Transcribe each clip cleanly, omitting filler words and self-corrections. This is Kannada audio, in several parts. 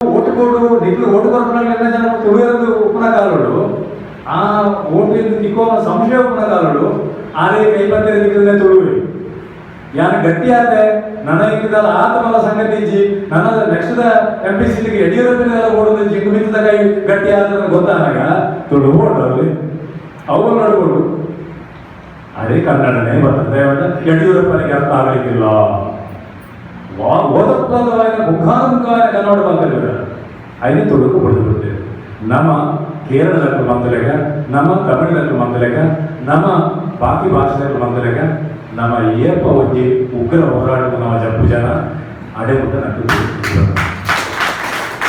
ಓಟುಕೋಡು ನಿಕ್ಲು ಓಟುಕೊರಪುನಗಳೆಲ್ಲ ಜನ ತುಳಿಯೊಂದು ಉಪನಕಾಲಗಳು ಆ ಓಟಿಂದ ತಿಕ್ಕೋ ಸಂಶಯ ಉಪನಕಾಲಗಳು ಆರೇ ಕೈಪತ್ತೆರೆ ನಿಕ್ಕಲೇ ತುಳುವೆ ಯಾನು ಗಟ್ಟಿ ಆತೆ ನನ್ನ ಇಕ್ಕಿದಲ್ಲ ಆತ ಮಲ ಸಂಗತಿ ಇಜ್ಜಿ ನನ್ನ ನೆಕ್ಸ್ಟ್ MP ಸೀಟಿಗೆ ಯಡಿಯೂರಪ್ಪನೆಲ್ಲ ಓಡೋದು ಜಿಂಗು ಮಿತ್ತದ ಕೈ ಗಟ್ಟಿ ಆತ ಗೊತ್ತಾನಾಗ ತುಳು ಓಡೋದು ಅವು ನೋಡ್ಕೊಂಡು ಅದೇ ಕನ್ನಡನೇ ಬರ್ತದೆ ಯಡಿಯೂರಪ್ಪನಿಗೆ ಅರ್ಥ ಆಗಲಿಕ್ಕಿಲ್ಲ ಓದಪ್ರದವಾದ ಮುಖಾಮುಖವಾದ ಕನ್ನಡ ಬಂದಿಲ್ಲ അതിന് തുടുക്ക് കൊടുത്തിട്ട് നമ്മ കേരളത്തിൽ ಬಂದಲೆಗ ನಮ್ಮ ತಮಿಳಿನಲ್ಲಿ ಬಂದಲೆಗ ನಮ್ಮ ಬಾಕಿ ಭಾಷೆಗಳಲ್ಲಿ ಬಂದಲೆಗ ನಮ್ಮ ಏಪ ಒಂಜಿ ಉಗ್ರ ಹೋರಾಟ ನಮ್ಮ ಜಪ್ಪು ಜನ ಅಡೆಮುಟ್ಟ ನಟ್ಟು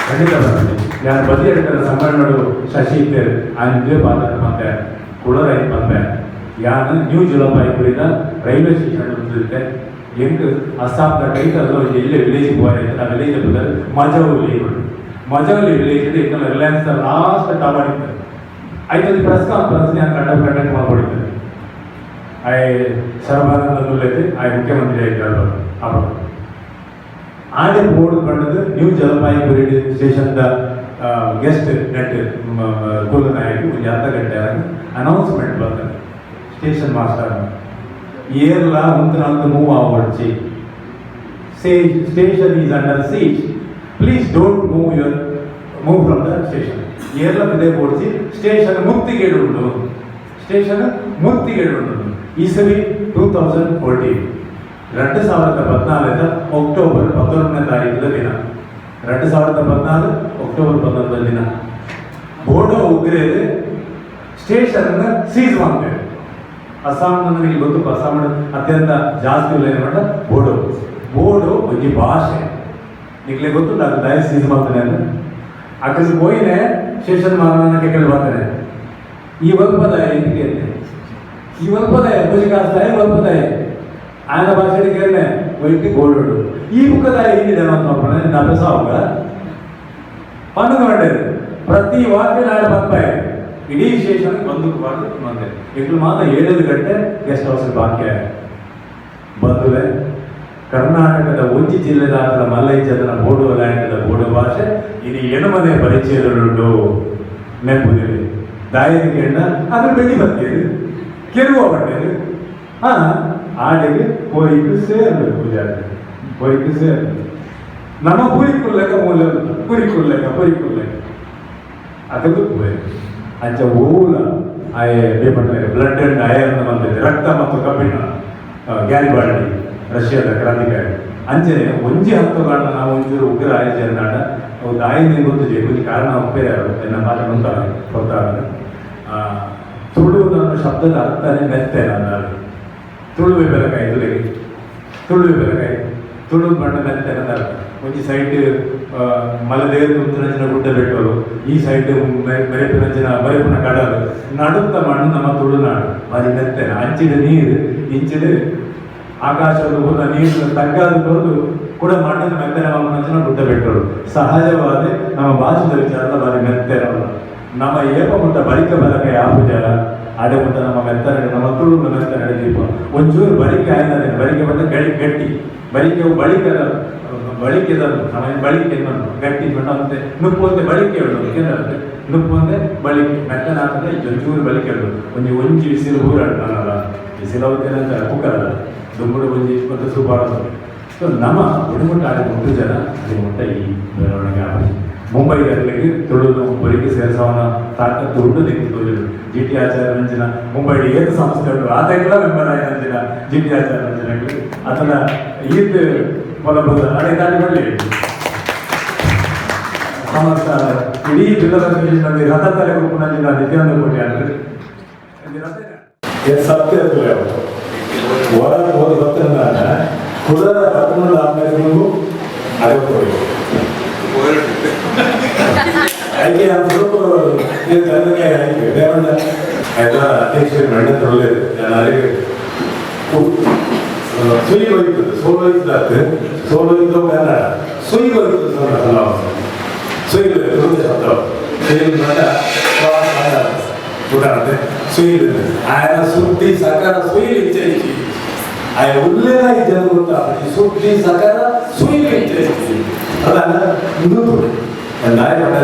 ಖಂಡಿತ ಬರ್ತದೆ ಯಾರು ಬದಿ ಹೇಳ್ತಾರೆ ಸಮ್ಮಣ್ಣರು ಶಶಿ ಇದ್ದೇವೆ ಆನಿದ್ದೇ ಪಾತ್ರ ಮತ್ತೆ ಕುಳರೈ ಬಂದೆ ಯಾನು ನ್ಯೂ ಜುಲಪಾಯಿಪುರಿದ ರೈಲ್ವೆ ಸ್ಟೇಷನ್ ಬಂದಿರುತ್ತೆ ಎಂಟು ಅಸ್ಸಾಂದ ಕೈತಲ್ಲೋ ಎಲ್ಲೇ ವಿಲೇಜ್ ಹೋಗಿದೆ ಆ ವಿಲೇಜ್ ಬಂದರೆ ಮಜೌಲಿ ವಿಲೇಜ್ ಇನ್ನು ರಿಲಯನ್ಸ್ ಲಾಸ್ಟ್ ಟಾಪ್ ಮಾಡಿದ್ದಾರೆ ಐದು ಪ್ರೆಸ್ ಕಾನ್ಫರೆನ್ಸ್ ನಾನು ಕಂಡಕ್ಟ್ ಮಾಡ್ಕೊಂಡಿದ್ದೆ ಸರ್ವಾನಂದಲ್ಲೈತೆ ಮುಖ್ಯಮಂತ್ರಿ ಆಗಿದ್ದಾರೆ ಅವರು ಆಡಿ ಬೋರ್ಡ್ ಬಂದದ್ದು ನ್ಯೂ ಜಲಪಾಯಿಗುರಿ ಸ್ಟೇಷನ್ದ ಗೆಸ್ಟ್ ನೆಟ್ ಕುಲನಾಯಕು ಒಂದು ಅರ್ಧ ಗಂಟೆ ಅನೌನ್ಸ್ಮೆಂಟ್ ಬರ್ತದೆ ಸ್ಟೇಷನ್ ಮಾಸ್ಟರ್ ಏರ್ಲ ಒಂದು ಮೂವ್ ಆವಡ್ಚಿ station is under siege please don't move from the station ಏರ್ಲ ಬಿದೆ ಓಡಿಸಿ ಸ್ಟೇಷನ್ ಮುಕ್ತಿಗೇಡುಂಡು ಈಸವಿ 2014 2014 ಅಕ್ಟೋಬರ್ 11ನೇ ತಾರೀಕು ದಿನ 2014 ಅಕ್ಟೋಬರ್ 11 ದಿನ ಬೋಡೋ ಉಗ್ರೇದು ಸ್ಟೇಷನ್ ಸೀಸ್ ಮಾಡ್ತೇವೆ ಅಸ್ಸಾಂ ನನಗೆ ಗೊತ್ತು ಅಸ್ಸಾಂ ಅತ್ಯಂತ ಜಾಸ್ತಿ ಉಲ್ಲೇಖ ಬೋಡೋ ಒಂದು ಭಾಷೆ ನಿಮಗೆ ಗೊತ್ತು ನಾನು ದಯ ಸೀಸ್ ಮಾಡ್ತೇನೆ ಅಂತ ಅಕ್ಕಸಿ ಹೋಯಿನೇ ಸ್ಟೇಷನ್ ಮಾರನಕ್ಕೆ ಕೇಳಿ ಬರ್ತಾನೆ ಈ ವಲ್ಪದಾಯ ಇದಕ್ಕೆ ಈ ವಲ್ಪದಾಯ ಭುಜಕಾಸ್ತಾಯ ವಲ್ಪದಾಯ ఆయన ಭಾಷೆಗೆ ವೈಟಿ ಗೋಲ್ಡ್ ಈ ಬುಕ್ಕದಾಯ ಏನಿದೆ ನೋಡ್ಕೊಂಡೆ ನಬಸಾವಾಗ ಪಣ್ಣು ಮಾಡಿದೆ ಪ್ರತಿ ವಾಕ್ಯ ನಾಳೆ ಬರ್ತಾಯಿ ಇಡೀ ಸ್ಟೇಷನ್ಗೆ ಬಂದೆ ಇಟ್ಲು ಮಾತ್ರ 7 ಗಂಟೆ ಗೆಸ್ಟ್ ಹೌಸ್ ಬಾಕಿ ಬಂದುವೆ ಕರ್ನಾಟಕದ ಒಂಜಿ ಜಿಲ್ಲೆದಾದ ಮಲ್ಲೈಜದನ ಬೋಡೋ ಲ್ಯಾಂಡದ ಬೋಡೋ ಭಾಷೆ ಇದು ಎಣಮನೆ ಪರಿಚಯದಲ್ಲುಂಟು ನೆನಪುದಿದೆ ದಾಯನಿಗೆ ಎಣ್ಣ ಅದ್ರ ಬೆಳಿ ಬರ್ತೀರಿ ಕೆರುವ ಬಟ್ಟೆದು ಆಡಿಗೆ ಪೊಯ್ಕು ಸೇರ್ಬೇಕು ಪೂಜಾರಿ ಪೊಯ್ಕು ಸೇರ್ಬೇಕು ನಮ್ಮ ಪುರಿಕುಲ್ಲೆಕ ಮೂಲ ಪುರಿಕುಲ್ಲೆಕ ಅದಕ್ಕೆ ಪೋಯ್ಕು ಅಂಚ ಓಲ ಬ್ಲಡ್ ಅಂಡ್ ಐರನ್ ಬಂದಿದೆ ರಕ್ತ ಮತ್ತು ಕಬ್ಬಿಣ ಗ್ಯಾರಿಬಾಲ್ಡಿ ರಷ್ಯಾದ ಕ್ರಾಂತಿಕಾರಿ ಅಂಚನೆ ಒಂಜಿ ಹತ್ತುಗಳನ್ನ ನಾವು ಒಂಚೂರು ಉಗ್ರ ಆಯೋಜನಾಡ ಅವು ದಾಯಿನ ಗೊತ್ತಿದೆ ಒಂದು ಕಾರಣ ಒಪ್ಪೇರೆ ಆಗುತ್ತೆ ನಮ್ಮ ಮಾತ್ರ ಉಂಟಾಗ ಗೊತ್ತಾಗ ತುಳು ನನ್ನ ಶಬ್ದದ ಅರ್ಥನೇ ಮೆತ್ತೇನೆ ಅಂದಾಳು ತುಳುವೆ ಬೆಲಕಾಯಿ ತುಳು ಬಣ್ಣ ಮೆತ್ತೇನೆ ಅಂದಾಳು ಒಂಜಿ ಸೈಡ್ ಮಲದೇರು ತುಂತುನಂಚಿನ ಗುಡ್ಡ ಬೆಟ್ಟಲು ಈ ಸೈಡ್ ಮರೆಪುನ ಕಡಲು ನಡುತ್ತ ಮಣ್ಣು ನಮ್ಮ ತುಳುನಾಡು ಅದು ಮೆತ್ತೇನೆ ಅಂಚಿದ ನೀರು ಇಂಚಿದ ಆಕಾಶದ ಹೋದ ನೀರು ತಗ್ಗಾದ ಬರೆದು ಕೂಡ ಮಣ್ಣಿನ ಮೆತ್ತನೆ ನಂಚಿನ ಗುಡ್ಡ ಬೆಟ್ಟಲು ಸಹಜವಾದ ನಮ್ಮ ಭಾಷೆದ ವಿಚಾರದ ಬಾರಿ ಮೆತ್ತೇನಲ್ಲ ನಮ್ಮ ಏಪ ಮುಟ್ಟ ಬಳಿಕ ಬಲಕೆ ಆಪುಜ ಅಡೆ ಮುಟ್ಟ ನಮ್ಮ ಮೆತ್ತನೆ ನಮ್ಮ ತುಳು ಮೆತ್ತನೆ ದೀಪ ಒಂಚೂರು ಬಳಿಕೆ ಆಯ್ತದೆ ಬಳಿಕೆ ಬಂದ ಗಟ್ಟಿ ಬಳಿಕೆವು ಬಳಿಕೆದ ನಮ್ಮ ಬಳಿಕೆ ಗಟ್ಟಿ ಬಂದಂತೆ ನುಪ್ಪೊಂದೆ ಬಳಿಕೆ ಹೇಳೋದು ಏನಾಗುತ್ತೆ ನುಪ್ಪೊಂದೆ ಬಳಿಕೆ ಮೆತ್ತನ ಆಗ್ತದೆ ಒಂಚೂರು ಬಳಿಕೆ ಹೇಳೋದು ಒಂಜಿ ಬಿಸಿಲು ಹೂರಾಡಲ್ಲ ಬಿಸಿಲವತ್ತೇನಂತ ಕುಕ್ಕರಲ್ಲ ದುಂಬುಡು ಒಂಜಿ ಮತ್ತು ಸುಬಾರದು ಸೊ ನಮ್ಮ ಗುಣಮಟ್ಟ ಆಡಿದ ಮುಟ್ಟು ಜನ ಅದೇ ಮುಟ್ಟ ಈ ಬೆಳವಣಿಗೆ ಆಗಿ ಮುಂಬೈಗೆ ತುಳುದು ಬಳಿಕೆ ಸೇರಿಸೋನ ತಾಕತ್ತು ಉಂಟು ನಿಂತು ತೋರಿದ್ರು GT ಆಚಾರ್ಯ ನಂಚಿನ ಮುಂಬೈ ಏತು ಸಂಸ್ಥೆ ಉಂಟು ಆತಗೆಲ್ಲ ಮೆಂಬರ್ ಆಗಿ ನಂಚಿನ GT ಆಚಾರ್ಯ ನಂಚಿನ ಅದನ್ನ ಈದ್ ಹೊಲಬದ ಅದೇ ದಾಟಿ ಬರಲಿ ಸಮಸ್ತ ಇಡೀ ಜಿಲ್ಲಾದಲ್ಲಿ ರಥ ತಲೆ ಗುಂಪು ನಂಚಿನ ನಿತ್ಯಾನಂದ ಕೋಟಿ ಅಂದ್ರೆ ಸತ್ಯ ಹೊರಗೆ ಹೋದ ಗೊತ್ತಿಲ್ಲ ಕುಡದ ಹತ್ತೊಂದು ಆದ್ಮೇಲೆ ಅಗತ್ಯ ಅದಕ್ಕೆ ಎಲ್ಲ ಅಧ್ಯಕ್ಷರು ಮಣ್ಣ ತೊಳಲಿದೆ ಜನರಿಗೆ ಸುಯಿ ಹೋಯ್ತದೆ ಸೋಲೋಯ್ತು ಕನ್ನಡ ಸುಯಿ ಹೋಯ್ತದೆ ಸುಯಿ ಶಬ್ದ ಸುಯಿ ఆయన ಸುದ್ದಿ ಸಕರ ಸುಯಿಲಿಚ್ಚಿ ఆయన ಉಲ್ಲೇಖ ಜನ ಗೊತ್ತಾ ಸುದ್ದಿ ಸಕರ ಸುಯಿಲಿಚ್ಚಿ ಅದನ್ನ ನಾಯಿ ಪಂಡ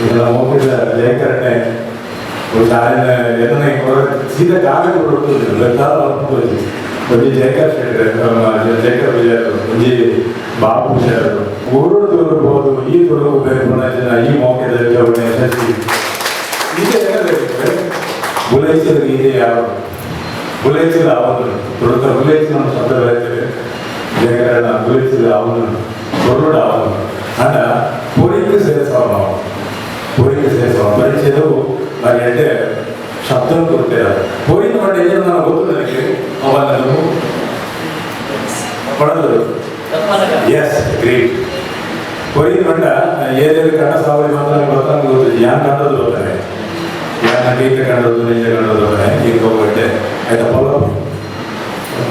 ಇದೆಲ್ಲ ಹೋಗಿಲ್ಲ ಲೇಖರಣೆ ಶಾಲೆನ ಏನನ್ನ ಸೀದಾ ಕಾಗದ ಕೊಡುತ್ತಿಲ್ಲ ಒಂಜಿ ಜಯಕರ್ ಶೆಟ್ಟರ್ ಜಯಕರ್ ವಿಜಯರು ಒಂಜಿ ಬಾಬು ವಿಜಯರು ಊರು ತೋರ್ಬೋದು ಈ ತೊಡಗು ಬೇಕು ಈ ಮೌಕ್ಯದಲ್ಲಿ ಅವನೇ ಶಶಿ ಈಗ ಬುಲೈಸಿದ ಇದೆ ಯಾರು ಬುಲೈಸಿದ ಅವನು ತೊಡಗ ಬುಲೈಸಿನ ಶಬ್ದ ಬರೀತೇವೆ ಜಯಕರಣ ಬುಲೈಸಿದ ಅವನು ತೊರುಡ ಅವನು ಅಂಡ ಪೂರಿಗೆ ಸೇರಿಸವ ನಾವು ಪೂರಿಗೆ ಸೇರಿಸವ ಪರಿಚಯವು మరి అంటే శబ్దం కొట్టారు పోయిన వాడు ఏం చేయాలి నాకు గుర్తు దానికి అవన్నీ పడదు ఎస్ గ్రేట్ పోయిన వంట ఏదేది కంట సావలి మాత్రం ಗೊತ್ತಾಗ ಗೊತ್ತಿಲ್ಲ ಯಾನ್ ಕಂಡದ್ದು ಗೊತ್ತಾನೆ ಯಾನ್ ಗೀತ ಕಂಡದ್ದು ನಿಜ ಕಂಡದ್ದು ಗೊತ್ತಾನೆ ಇಂకొకటి అయితే పొలం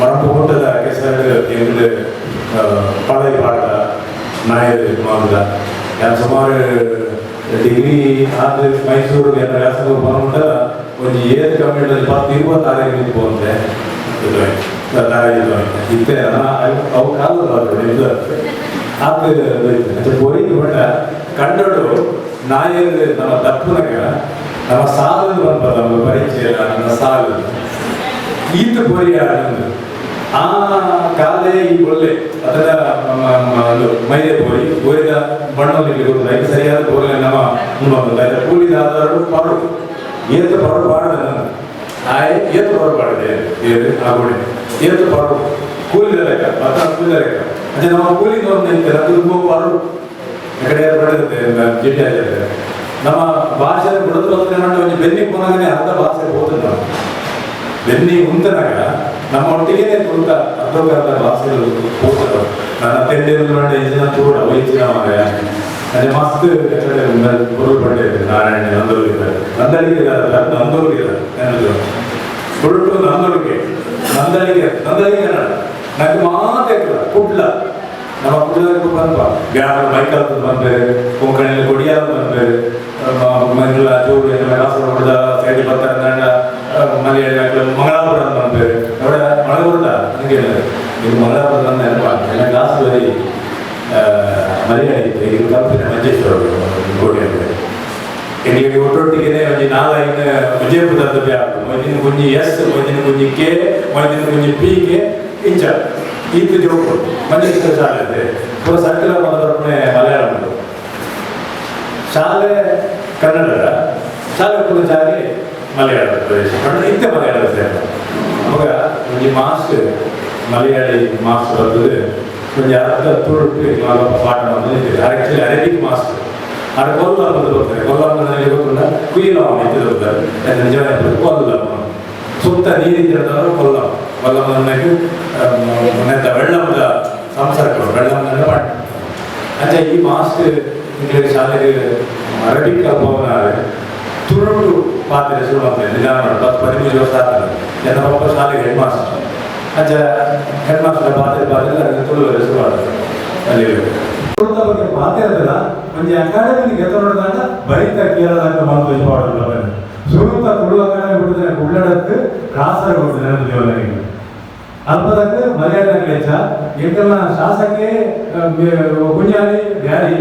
మనం పోకుంటದ ಕೆಸರು ಎಂಗ್ಳು ಪಳೈ ಪಾಠ ನಾಯರು ಮಾಮೂಲ ಯಾನ್ ಸುಮಾರು ಡಿಗ್ರಿ ಆದ್ರೆ ಮೈಸೂರು ಎಲ್ಲ ವ್ಯಾಸಂಗ ಬಂದ ಒಂದು ಏಳು ಕಮ್ಮಿಗಳಲ್ಲಿ 10-20 ನಿಂತ್ಕೊಂಡೆ ಇತ್ತೆ ಅವು ಕಾಲದ ಅದು போயிட்டு பண்ண கண்டோடு நாயர் நம்ம தப்புனங்க நம்ம சாது ಬಂದ ನಮ್ಮ ಪರಿಚಯ ನಮ್ಮ ಸಾಲು ಈತ ಬೋರಿಯಾಡು ಆ ಕಾಲೇ ಈ ಒಳ್ಳೆ ಅದರ ಮೈದೆ ಬೋರಿದ ಬಣ್ಣದಲ್ಲಿ ಗೊತ್ತಾಯ್ತು ಸರಿಯಾದ ಬೋರಿ ನಮ್ಮ ಮುಂದೆ ಕೂಲಿದಾದರು ಪರು ಏತು ಪರು ಬಾಡದ ಆಯ್ ಏತು ಪರು ಬಾಡದೆ ಆಗೋಡೆ ಏತು ಪರು ಕೂಲಿದ ಲೆಕ್ಕ ಅಥವಾ ಕೂಲಿದ ಲೆಕ್ಕ ಅದೇ ನಮ್ಮ ಕೂಲಿದವ್ರು ನಿಂತಾರೆ ಅದು ಪರು ಕಡೆ ಬಡತ್ತೆ ಜಿಡ್ಡೆ ಆಗಿರುತ್ತೆ ನಮ್ಮ ಭಾಷೆ ಬಿಡೋದು ಒಂದು ಬೆನ್ನಿ ಕೊನಾಗನೆ ಅರ್ಧ ಭಾಷೆ ಹೋದ ನಾವು ಬೆನ್ನಿ ಉಂತನಾಗ ನಮ್ಮ ಒಟ್ಟಿಗೆ ತುಳಿತ ಅರ್ಧೋಕರ್ಧ ಭಾಷೆಗಳು ಹೋಗ್ತದೆ ನನ್ನ ತೆಂಡಿರು ನೋಡಿ ಇದನ್ನ ತೋಡ ವೈದ್ಯ ಅದೇ ಮಸ್ತ್ பொருள் பண்டே நாராಯಣ ನಂದೋಲಿದ್ದಾರೆ ನಂದೋಲಿಗೆ ಕೊಟ್ಟು ನಂದೋಲಿಗೆ ನನಗೆ ಮಾತೇ ಕುಡ್ಲ ನಮ್ಮ ಕುಡ್ಲಕ್ಕೆ ಬಂದ್ಪ ಬ್ಯಾಡ ಮೈಕಲ್ ಬಂದ್ರೆ ಕೊಂಕಣಿಯಲ್ಲಿ ಕೊಡಿಯಾದ ಬಂದ್ರೆ ಮಂಗಳ ಚೂರು ಕಾಸರಗೋಡ ಸೈಡ್ ಬರ್ತಾರೆ ಮಲಯಾಳಿ ಮಂಗಳಾಪುರ ಬಂದ್ರೆ അവിടെ മഴ ನನಗೆ ಇದು ಮಂಗಳಾಪುರ ನೆನಪ ಎಲ್ಲ ಕ್ಲಾಸ್ ಬರೀ ಮಲಯಾಳಿ ಇದು ಕಲ್ಪನೆ ಮಂಜೇಶ್ವರ ಗೋಡಿ ಅಂತ എനിക്ക് ഒട്ടൊട്ടിങ്ങനെ നാളെ വിജയപുരത്തെ വ്യാപം മൊയ്തിന് കുഞ്ഞ് എസ് മൊയ്തിന് കുഞ്ഞ് കെ മൊയ്തിന് കുഞ്ഞ് പി ಕೆ ಇಂಚ ಈತ ಜೋಕು ಮಂಜೇಶ್ವರ ಶಾಲೆ ಪೂರ ಸರ್ಕಲ್ ಬಂದೊಡನೆ ಮಲಯಾಳಂ ಶಾಲೆ ಕನ್ನಡದ ಶಾಲೆ ಪೂರ ಜಾರಿ ಮಲಯಾಳದ ಪ್ರದೇಶ ಇಂತೆ ಮಲಯಾಳದ ಸೇರ ಅವಾಗ ಒಂದು ಮಾಸ್ಟರ್ ಮಲಯಾಳಿ ಮಾಸ್ಟರ್ ಬರ್ತದೆ ಒಂದು ಅರ್ಧ ತುಳುಟ್ಟು ಪಾಠ ಮಾಡಿದ್ರೆ ಆ್ಯಕ್ಚುಲಿ ಅರೇಬಿಕ್ ಮಾಸ್ಟರ್ ಅದು ಕೊಲ್ಲಂ ಅಂತ ಬರ್ತಾರೆ ಕೊಲ್ಲಂ ನನಗೆ ಗೊತ್ತಿಲ್ಲ ಕುಯಿಲಾಮ್ ಅಂತ ಬರ್ತಾರೆ ನಿಜವಾದ ಕೊಲ್ಲಂ ಸುತ್ತ ನೀರಿದ್ದರು ಕೊಲ್ಲಂ ಕೊಲ್ಲಂ ನನಗೆ വെള്ളമുള്ള സംസാരിക്കണം വെള്ളം തന്നെ പാട്ട് അച്ഛാ ഈ മാസ്റ്റ് നിങ്ങളുടെ ശാലയിൽ അറബിക് പോകുന്നത് ತುಳುಳು ಪಾತ್ರೆ ಶುರು ಮಾಡ್ತೇನೆ ನಿಧಾನ 10-15 ವರ್ಷ ಆಗ್ತದೆ ನನ್ನ ಪಪ್ಪ ಶಾಲೆಗೆ ಹೆಡ್ ಮಾಸ್ಟರ್ ಅಜ್ಜ ಹೆಡ್ ಮಾಸ್ಟರ್ ಪಾತ್ರೆ ತುಳುವರೆ ಶುರು ಆಗ್ತದೆ ಅಲ್ಲಿ ತುಳುದ ಬಗ್ಗೆ ಪಾತ್ರದ ಒಂದು ಅಕಾಡೆಮಿ ಗೆತ್ತ ನೋಡಿದಾಗ ಬರಿತ ಕೇರಳದ ಮಾತು ಇಷ್ಟಪಡೋದಿಲ್ಲ ಸುರುತ ತುಳು ಅಕಾಡೆಮಿ ಬಿಟ್ಟಿದ್ರೆ ಉಳ್ಳಡಕ್ಕೆ ಕಾಸರಗೋಡು ನೆನಪು ದೇವರಿಗೆ ಅಲ್ಪದಕ್ಕೆ ಮಲಯಾಳಕ್ಕೆ ಹೆಚ್ಚ ಎಂಕಲ್ನ ಶಾಸಕ್ಕೆ ಕುഞ്ഞാಲಿ ಬ್ಯಾರಿ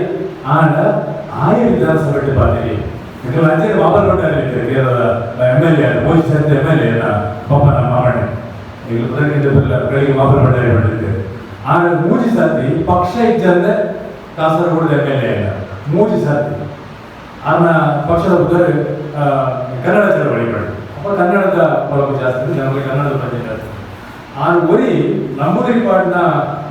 ಆಂಡ ಆಯೆ ವಿಧಾನಸಭೆ ಪಾತ್ರಿ ಎಂಕಲ್ ಅಂಚೆ ಮಾಮಲ್ ಕೊಟ್ಟಾರೆ ಕೇರಳದ MLA ಮೋದಿ ಸೆಂಟ್ MLA ಪಾಪ ನಮ್ಮ ಮಾವಣ್ಣ ಈಗ ಬೆಳಿಗ್ಗೆ ಮಾಮಲ್ ಕೊಟ್ಟಾರೆ ಮಾಡಿದ್ದೆ ಆ ಮೂಜಿ ಸರ್ತಿ ಪಕ್ಷ ಇದ್ದಂದ್ರೆ ಕಾಸರಗೋಡು MLA ಇಲ್ಲ ಮೂಜಿ ಸರ್ತಿ ಆನ ಪಕ್ಷದ ಉದ್ದರು ಕನ್ನಡ ಚಳವಳಿ ಮಾಡಿ ಅಪ್ಪ ಕನ್ನಡದ ಒಳಗೆ ಜಾಸ್ತಿ ನಮಗೆ ಕನ್ನಡದ ಬಗ್ಗೆ ಜಾಸ್ತಿ ಆರು ಒರಿ ನಂಬೂದಿರಿ ಪಾಟ್ನ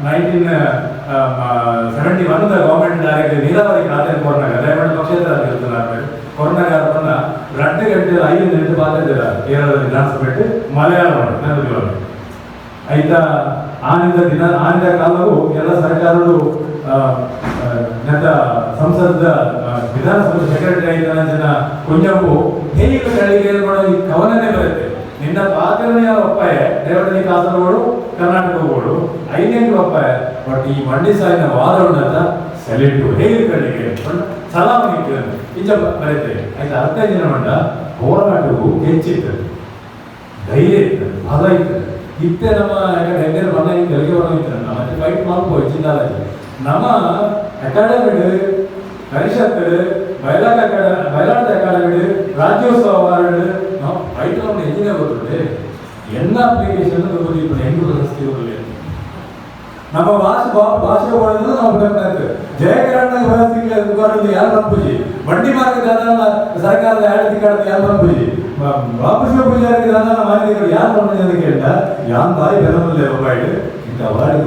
1971 ಗವರ್ಮೆಂಟ್ ಡೈರೆಕ್ಟ್ ನೀರಾವರಿ ಖಾತೆ ಕೊರನಾಗ ದಯಮಾಡಿ ಪಕ್ಷೇತರ ಆಗಿರ್ತಾರೆ ಕೊರನಾಗ ಅದನ್ನ 2 ಗಂಟೆ 5 ನಿಮಿಷ ಬಾಧ್ಯತೆ ಕೇರಳದ ವಿಧಾನಸಭೆ ಮಲಯಾಳಂ ನೆನಪು ಆಯ್ತಾ ಆನಿದ ಕಾಲವು ಎಲ್ಲ ಸರ್ಕಾರಗಳು ನೆತ್ತ ಸಂಸದ ವಿಧಾನಸಭೆ ಸೆಕ್ರೆಟರಿ ಆಯ್ತಾನ ಜನ ಕುಂಜಪ್ಪು ಹೇಗೆ ಕಳಿಗೆ ಈ ಕವನನೇ ಬರುತ್ತೆ ನಿನ್ನ ಪಾತ್ರನೆಯ ಒಪ್ಪಾಯ ರೇವಣಿ ಕಾಸರಗೋಡು ಕರ್ನಾಟಕಗೋಡು 5 ಒಪ್ಪಾಯ ಬಟ್ ಈ ಮಂಡಿ ಸಾಯಿನ ವಾದ ಉಂಡದ ಸೆಲೆಕ್ಟು ಹೇಗೆ ಕಳಿಗೆ ಸಲಾಮ ಇಂಚ ಬರುತ್ತೆ ಆಯ್ತು ಅರ್ಥ ಜನ ಮಂಡ ಹೋರಾಟವು ಹೆಚ್ಚಿರ್ತದೆ ಧೈರ್ಯ ಇರ್ತದೆ ಬಲ ಇರ್ತದೆ ಇತ್ತೆ ನಮ್ಮ ಯಾಕಂದ್ರೆ ಹೆಂಗೇನು ಮನೆ ಕೆಳಗೆ ಹೊರ ಇರ್ತದೆ ಮತ್ತೆ ಫೈಟ್ ಮಾಡ್ಬೋದು ಚಿಂತಾಲ ನಮ್ಮ ಅಕಾಡೆಮಿ ಪರಿಷತ್ ಬಯಲಾಟ ಅಕಾಡೆಮಿ ರಾಜ್ಯೋತ್ಸವ ಅವಾರ್ಡ್ ನಾವು ಐಟಮ್ ಹೆಚ್ಚಿನ ಗೊತ್ತಿದೆ ಎಲ್ಲ ಅಪ್ಲಿಕೇಶನ್ ఇప్పుడు ಹೆಂಗ್ ಪ್ರಶಸ್ತಿ ಬರಲಿ ನಮ್ಮ ಭಾಷೆ ಒಳಗೆ ನಾವು ಬರ್ತಾರೆ ಜಯಕರಣ್ಣ ಪ್ರಶಸ್ತಿ ಯಾರು ನಂಬುಜಿ ಬಂಡಿ ಮಾರ್ಗ ಸರ್ಕಾರದ ಆಡಳಿತ ಕಾಲದ ಯಾರು ನಂಬುಜಿ ವಾಪಸ್ ಪೂಜಾರಿಗೆ ಮಾನ್ಯಗಳು ಯಾರು ನಂಬುಜಿ ಅಂತ ಕೇಳಿದ ಯಾನ್ ಬಾಯಿ ಬೆರಮಲ್ಲೇ ಒಬ್ಬಾಯ್ಡು ಇಂಥ ಅವಾರ್ಡ್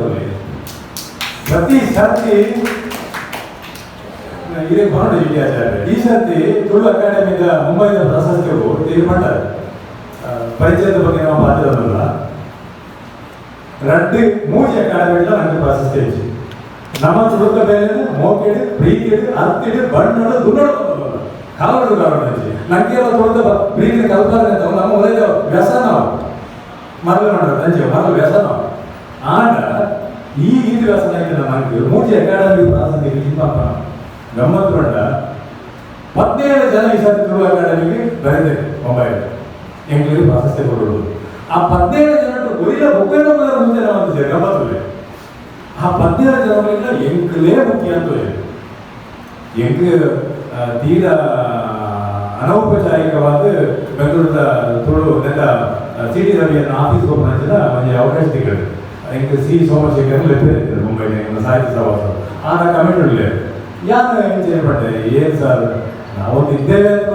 ಪ್ರತಿ ಸರ್ತಿ ಇದಕ್ಕೆ ಬರೋಣ ವಿದ್ಯಾಚಾರ್ಯ ಈ ಸರ್ತಿ ತುಳು ಅಕಾಡೆಮಿದ ಮುಂಬೈದ ಪ್ರಶಸ್ತಿಗಳು ತೀರ್ಮಾನ ಪರಿಚಯದ ಬಗ್ಗೆ ನಾವು ಮಾತಾಡೋದಲ್ಲ ரெண்டு மூணு அகாடமில ரெண்டு ப்ராசஸ் இருக்கு நம்ம துடுக்க ಬೇರೆ ಮೋಕೆಡ್ ಪ್ರೀತಿಡ್ ಅರ್ತಿಡ್ ಬಣ್ಣಡು ದುನ್ನಡು ಕಾವಡು ಕಾವಡು ನಂಗೆ ತುಡುಕ ಪ್ರೀತಿ ಕಲ್ಪನೆ ಅಂತ ನಮ್ಮ ಒಳ್ಳೆ ವ್ಯಸನ ಮರಳು ಮಾಡೋದು ಅಂಜೆ ಮರಳು ವ್ಯಸನ ಆಗ ಈ ರೀತಿ ವ್ಯಸನ ಆಯ್ತು ನಮಗೆ ಮೂಜಿ ಅಕಾಡೆಮಿ ಪ್ರಾಸಂಗ ಇಂಪಾಪ ಗಮ್ಮತ್ತು ಬಂಡ 17 ಜನ ಈ ಸರ್ತಿ ತುಳು ಅಕಾಡೆಮಿಗೆ ಬರೆದಿದೆ ಮೊಬೈಲ್ ಎಂಗ್ಲಿಗೆ ಪ್ರಾಶಸ್ತ್ಯ ಕೊಡೋದು ಆ 17 ಜನರು ಒಳ್ಳೆ ಒಬ್ಬರ ಮುಂದೆ ನಾವು ಗಮ್ಮತ್ತು ಆ 17 ಜನಗಳಿಂದ ಎಂಕ್ಲೇ ಮುಖ್ಯ ಅಂತ ಎಂಕ್ ತೀರಾ ಅನೌಪಚಾರಿಕವಾದ ಬೆಂಗಳೂರಿನ ತುಳು ನೆಲ ಸಿಟಿ ರವಿಯನ್ನು ಆಫೀಸ್ಗೆ ಹೋಗೋಣ ಒಂದು ಅವಕಾಶ ಸಿಗೋದು ಎಂಕ್ ಸಿ ಸೋಮಶೇಖರ್ ಲೆಪ್ಪಿರ್ತಾರೆ ಮುಂಬೈನ ಸಾಹಿತ್ಯ ಸಹವಾಸ ಆಗ ಕಮೆಂಟ್ ಇರಲಿಲ್ಲ ಯಾರು ಏನು చేయబడ్ಡೆ ಏನು ಸರ್ ನಾವು ಇದ್ದೇವೆ ಅಂತ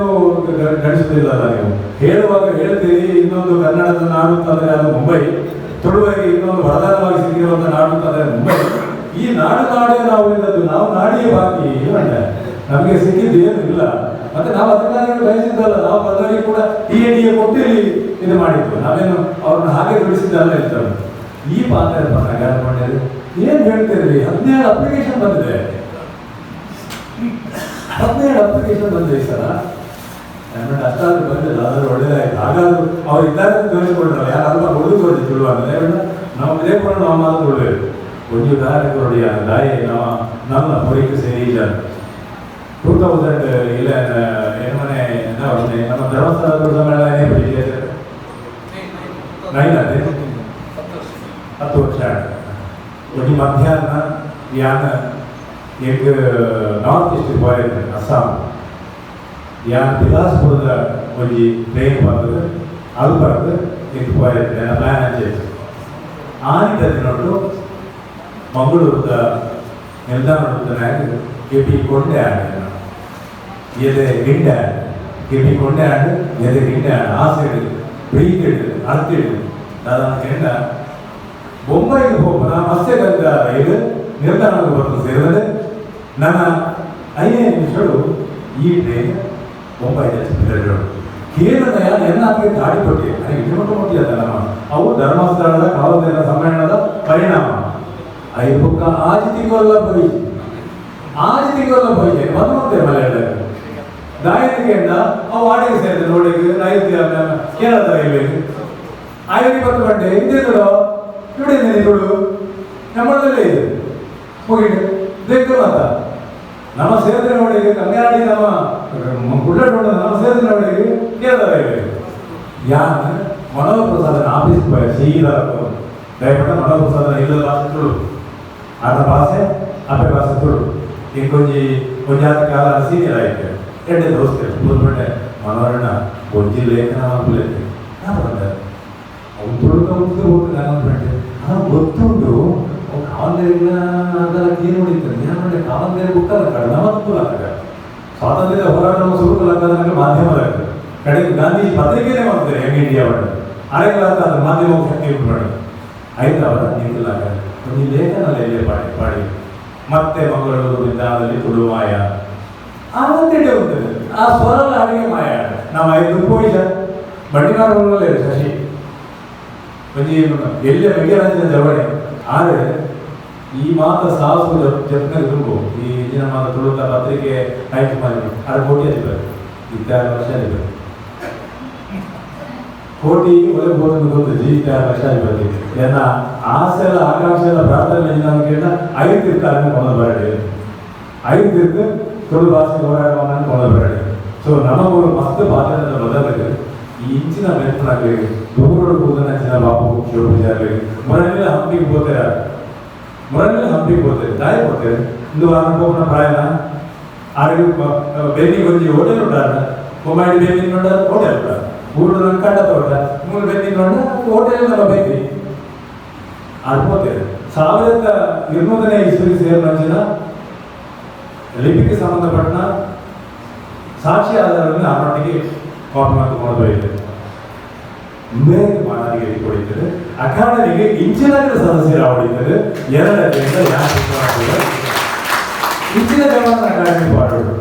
ನಡೆಸುತ್ತಿಲ್ಲಲ್ಲ ನೀವು ಹೇಳುವಾಗ ಹೇಳ್ತೀರಿ ಇನ್ನೊಂದು ಕನ್ನಡದ ನಾಡು ಅಂತಂದ್ರೆ ಅದು ಮುಂಬೈ ತುಳುವಾಗಿ ಇನ್ನೊಂದು ವರದಾನವಾಗಿ ಸಿಕ್ಕಿರುವಂತ ನಾಡು ಅಂತಂದ್ರೆ ಮುಂಬೈ ಈ ನಾಡೇ ನಾವು ಇದ್ದದ್ದು ನಾವು ನಾಡಿಯೇ ಬಾಕಿ ನಮಗೆ ಸಿಕ್ಕಿದ್ದು ಏನು ಇಲ್ಲ ಮತ್ತೆ ನಾವು ಅಧಿಕಾರಿಗಳು ಬಯಸಿದ್ದಲ್ಲ ನಾವು ಬಂದವರಿಗೆ ಕೂಡ ಟಿಎಡಿಎ ಕೊಟ್ಟು ಇದು ಮಾಡಿದ್ವು ನಾವೇನು ಅವ್ರನ್ನ ಹಾಗೆ ದುಡಿಸಿದ್ದಲ್ಲ ಇರ್ತವೆ ಈ ಪಾತ್ರ ಮಾಡಿದ್ರೆ ಏನ್ ಹೇಳ್ತೀರಿ 17 ಅಪ್ಲಿಕೇಶನ್ ಬಂದಿದೆ 17 ಅಪ್ಲಿಕೇಶನ್ ಬಂದಿದೆ ಸರ ಅಷ್ಟಾದ್ರೂ ಬಂದಿಲ್ಲ ಅದ್ರ ಒಳ್ಳೇದಾಯ್ತು ಹಾಗಾದ್ರೂ ಅವ್ರು ಇದ್ದಾರೆ ತೋರಿಸ್ಕೊಳ್ರಲ್ಲ ಯಾರು ಹುಡುಗ ತೋರಿಸಿ ತುಳುವಾಗಲೇ ನಾವು ಇದೇ ಕೂಡ ನಾವು ಮಾತು ಕೊಡಬೇಕು ಒಂದು ಉದಾಹರಣೆ ಕೊಡಿ ದಾಯಿ ನಮ್ಮ ಪರೀಕ್ಷೆ ಸೇರಿ 2000 ಇಲ್ಲ ಏನ್ಮನೆ ನಮ್ಮ ಧರ್ಮಸ್ಥಳ ಸಮ್ಮೇಳನ ಏನೇ ಬಿಟ್ಟಿದೆ 10 ವರ್ಷ ಒಂದು ಮಧ್ಯಾಹ್ನ ಯಾನ एक नॉर्थ ईस्ट गोवा अस्साम या बिलासपुರದ ಒಂದು ಟ್ರೈನ್ ಬಂದು ಅಲ್ಲಿ ಬರೋದು ಇದು ಹೋಯ್ತು ಪ್ಲಾನ್ ಆಚೆದು ಆನಿದ ದಿನೊಟ್ಟು ಮಂಗಳೂರದ ನಿಲ್ದಾಣದ ಕೆಪಿ ಕೊಂಡೆ ಆಡಿದ ಎದೆ ಗಿಂಡ ಕೆಪಿ ಕೊಂಡೆ ಆಡು ಎದೆ ಗಿಂಡ ಆ ಸೈಡ್ ಬ್ರೀಕೆಡ್ ಅರ್ತಿಡ್ ದಾದಾ ಕೆಂಡ ಬೊಂಬೈಗೆ ಹೋಗೋಣ ಮತ್ಸ್ಯಗಂಧ ರೈಲು ನಿಲ್ದಾಣಕ್ಕೆ ಬರೋದು ಸೇರಿದರೆ ನನ್ನ 5 ನಿಮಿಷಗಳು ಈ ಟ್ರೈನ್ ಮುಂಬೈದ ಕೇರಳ ಎನ್ನಾತಿಗೆ ದಾಡಿ ಕೊಟ್ಟಿದೆ ನನಗೆ ಇಟ್ಟು ಕೊಟ್ಟಿದ್ದ ನಮ್ಮ ಅವು ಧರ್ಮಸ್ಥಳದ ಕಾಲದ ಸಮ್ಮೇಳನದ ಪರಿಣಾಮ ಐಬುಕ್ಕ ಆಜ್ ತಿಂಗೊಲ್ಲ ಬೈಜೆ ಮತ್ತೆ ಮಲಯಾಳ ದಾಯತಿಗೆ ಅವು ವಾಡಿಗೆ ಸೇರಿದೆ ನೋಡಿಗೆ ಕೇರಳದ ರೈಲ್ವೆಗೆ 5:20 ಗಂಟೆ ಇದ್ದೇದೋ ಇವಿಡಿದ್ದೇನೆ ನೋಡು ನಮ್ಮದಲ್ಲೇ ಇದೆ ಹೋಗಿಟ್ಟು देखते माता ನಮ್ಮ ಸೇರಿದ್ರೆ ನೋಡಿ ಕನ್ಯಾಡಿ ನಮ್ಮ ಕುಳ್ಳಡ್ ನೋಡ ನಮ್ಮ ಸೇರಿದ್ರೆ ನೋಡಿ ಕೇಳಿದಾರೆ ಯಾನ್ ಮನೋಹರ ಪ್ರಸಾದನ ಆಫೀಸ್ ಸೀದಾ ದಯಪಟ್ಟ ಮನೋಹರ ಪ್ರಸಾದನ ಇಲ್ಲ ಭಾಷೆ ತುಳು ಆತ ಭಾಷೆ ಅಪ್ಪೆ ಭಾಷೆ ತುಳು ಕೊಂಜಾತ ಕಾಲ ಸೀನಿಯರ್ ಆಯ್ತು ಎಡ್ಡೆ ದೋಸ್ತೆ ಕೂತ್ಬಿಟ್ಟೆ ಮನೋಹರಣ್ಣ ಕೊಂಜಿ ಲೇಖನ ಮಾಡ್ಬಿಡ್ಲೇನೆ ನಾನು ಬಂದೆ ಅವ್ನು ತುಳುಕ ಹೋಗ್ತು ನಾನು ಅಂದ್ಬಿಟ್ಟೆ ಗೊತ್ತುಂಟು ಕಾವಂದೇರಿನ ಅದರ ಏನು ಹೊಡಿತಾರೆ ಏನು ಕಾವಂದೇರಿ ಬುಕ್ಕಲ್ಲ ಕಡೆ ನಮ್ಮದು ಸ್ವಾತಂತ್ರ್ಯದ ಹೋರಾಟ ಸುರುಕಲ್ಲ ಮಾಧ್ಯಮದ ಕಡೆಗೆ ಗಾಂಧೀಜಿ ಪತ್ರಿಕೆನೇ ಮಾಡ್ತಾರೆ ಯಂಗ್ ಇಂಡಿಯಾ ಮಾಡಿ ಅರೆಗಳಾದ ಅದ್ರ ಮಾಧ್ಯಮ ಶಕ್ತಿ ಮಾಡಿ ಆಯ್ತು ಅವರ ನಿಂತಿಲ್ಲ ಒಂದು ಲೇಖನಲ್ಲಿ ಎಲ್ಲೇ ಪಾಡಿ ಮತ್ತೆ ಮಂಗಳೂರು ವಿಧಾನದಲ್ಲಿ ತುಳು ಮಾಯ ಆವಂತಿಡೆ ಹೋಗ್ತದೆ ಆ ಸ್ವರಲ್ಲ ಅಡಿಗೆ ಮಾಯ ನಾವು 5 ರೂಪಾಯಿ ಬಂಡಿಗಾರಲ್ಲೇ ಶಶಿ ಎಲ್ಲೇ ವೆಂಕಟರಾಜನ ಜವಳಿ ಆದರೆ ಈ ಮಾತ ಸಾಹಸ ಜತ್ನ ತುಂಬ ಈ ದಿನ ಮಾತ ತುಳುಕ ಪತ್ರಿಕೆ ಟೈಪ್ ಮಾಡಿ ಅದು ಕೋಟಿ ಅಧಿಪತಿ 26 ವರ್ಷ ಅಧಿಪತಿ ಕೋಟಿ ಒಲೆ ಬೋಧನೆ ಗೊತ್ತು 26 ವರ್ಷ ಅಧಿಪತಿ ಏನ ಆಸೆಲ ಆಕಾಂಕ್ಷೆಲ ಪ್ರಾರ್ಥನೆ ಕೇಳ 5 ತಿರ್ಕಾರನ್ನು ಕೊನದ ಬರಡಿ 5 ತಿರ್ಕ ತುಳು ಭಾಷೆ ಹೋರಾಟವನ್ನು ಕೊನದ ಬರಡಿ ಸೊ ನಮಗೂ ಮಸ್ತ್ ಪಾತ್ರದ ಬದಲಾಗಿ ಈ ಇಂಚಿನ ಬೆಂಪನಾಗಲಿ ದೂರ ಕೂದನ ಚಿನ್ನ ಬಾಪು ಶಿವಪೂಜಾಗಲಿ ಮನೆಯಲ್ಲ ಹಂಪಿಗೆ ಹೋಗ್ತಾರೆ ಮೊದಲನೇ ಹಂಪಿಗೆ ಹೋಗ್ತೇವೆ ದಾಯಿ ಕೊಡ್ತೇವೆ ಒಂದು ವಾರ ಹೋಗೋಣ ಪ್ರಾಯನ ಆರೋಗ್ಯ ಬೆನ್ನಿಗೆ ಒಂಜಿ ಹೋಟೆಲ್ ಉಂಟಾರ ಕೊಮಾಡಿ ಬೆನ್ನಿನ ನೋಡ ಹೋಟೆಲ್ ಉಂಟ ಊರು ನನ್ನ ಕಂಡ ತೋಟ ಮೂರು ಬೆನ್ನಿನ ನೋಡ ಹೋಟೆಲ್ ನಮ್ಮ ಬೆನ್ನಿ ಅದು ಹೋಗ್ತೇವೆ 1200ನೇ ಇಸ್ವಿಗೆ ಸೇರಿದ ಲಿಪಿಗೆ ಸಂಬಂಧಪಟ್ಟ ಸಾಕ್ಷಿ ಆಧಾರವನ್ನು ಅವರೊಟ್ಟಿಗೆ ಕಾಪಿ ಮಾಡ್ಕೊಂಡು ಹೋಯಿತು ಮೇರೆ ಮಾನವಿಗೆ ಕೊಡಿದ್ದಾರೆ ಅಕಾಡೆಮಿಗೆ ಇಂಚಿನಗರ ಸದಸ್ಯರು ಅವಡಿದ್ದಾರೆ ಎರಡರಿಂದ ಇಂಚಿನ ಜವಾನ ಅಕಾಡೆಮಿ ಮಾಡೋದು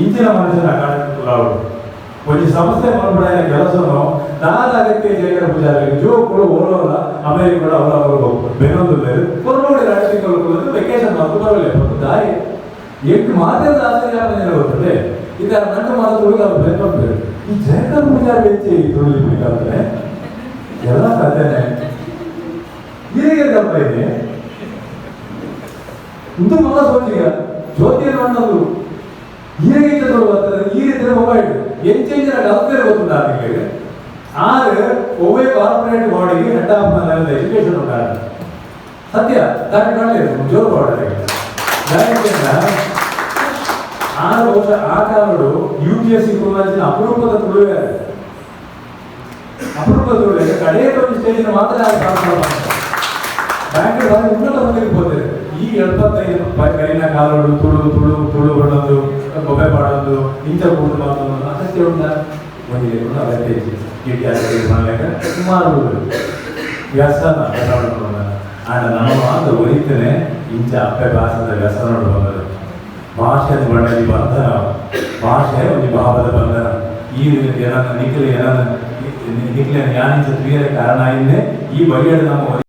ಇಂಚಿನ ಮನುಷ್ಯನ ಅಕಾಡೆಮಿ ಅವಡು ಒಂದು ಸಂಸ್ಥೆ ಮಾಡ್ಬಿಡ ಕೆಲಸವನ್ನು ನಾದಾಗತ್ಯ ಜಯಕರ ಪೂಜಾರಿಗೆ ಜೋಗಳು ಓಡೋಲ್ಲ ಅಮೇರಿಕಗಳು ಅವರವರು ಬೆನ್ನೊಂದು ಕೊರನೋಡಿ ರಾಜಕೀಯ ವೆಕೇಶನ್ ಮಾಡ್ಕೊಂಡು ಬರಲಿಲ್ಲ ದಾರಿ ಎಷ್ಟು ಮಾತಾಡಿದ ಆಶ್ಚರ್ಯ ಗೊತ್ತದೆ ಇದರ ನನ್ನ ಮಾತುಗಳಿಗೆ ಅವ್ರು ಬೆನ್ನೊಂದು ಈ ಜಯಕರ ಪೂಜಾರಿ ಹೆಚ್ಚಿ ತುಳಿಬೇಕಾದ್ರೆ ಎಲ್ಲ ಕಥೆನೆ ಹೀಗೆ ಗಪ್ಪ ಇದೆ ಇಂದು ಮಗ ಸೋಚಿಗ ಜ್ಯೋತಿಯನ್ನು ಅನ್ನೋದು ಹೀಗೆ ಬರ್ತದೆ ಈ ರೀತಿಯ ಮೊಬೈಲ್ ಎಂಚಿನ ಕಲ್ಪನೆ ಗೊತ್ತುಂಟ ನಿಮಗೆ ಆರು ಒಬ್ಬೇ ಕಾರ್ಪೊರೇಟ್ ಬಾಡಿಗೆ ಹೆಡ್ ಆಫ್ ಲೆವೆಲ್ ಎಜುಕೇಶನ್ ಉಂಟಾಗ ಸತ್ಯ ದಾಟಿ ಕಾಣಲಿಲ್ಲ ಜೋರು ಬಾರ್ಡರ್ ಆರು ವರ್ಷ ಆ ಕಾಲಗಳು UPSC ಕುರುವಾಂಚಿನ ಅಪರೂಪದ ತುಳುವೆ ಕಡೆಯ ಒಂದು ಸ್ಟೇಜಿನ ಮಾತ್ರ ಬ್ಯಾಂಕ್ ಉನ್ನತ ಹೊಂದಿರ್ಬೋದು ಈ 75 ಕೈನ ಕಾಲಗಳು ತುಳು ಬಣ್ಣದ್ದು ಬೊಬ್ಬೆ ಮಾಡೋದು ಇಂಥ ಕೂಡು ಮಾಡೋದು ಅಗತ್ಯ ಉಂಟ ಒಂದು ಅಗತ್ಯ ಸುಮಾರು ವ್ಯಸನ ಆಗ ನಮ್ಮ ಮಾತು ಒಲಿತೇನೆ ಇಂಚ ಅಪ್ಪೆ ಭಾಷದ ವ್ಯಸನ ಬಂದರು ಭಾಷೆ ಬಣ್ಣದಿ ಬಂಧನ ಭಾಷೆ ಒಂದು ಭಾವದ ಬಂಧನ ಈ ಏನನ್ನ ನಿಖಿಲ ಏನನ್ನ ನಿಖಿಲ ಜ್ಞಾನಿಂಚ ಕ್ರಿಯೆ ಕಾರಣ ಇಲ್ಲೇ ಈ ಬಗೆಯ ನಮ್ಮ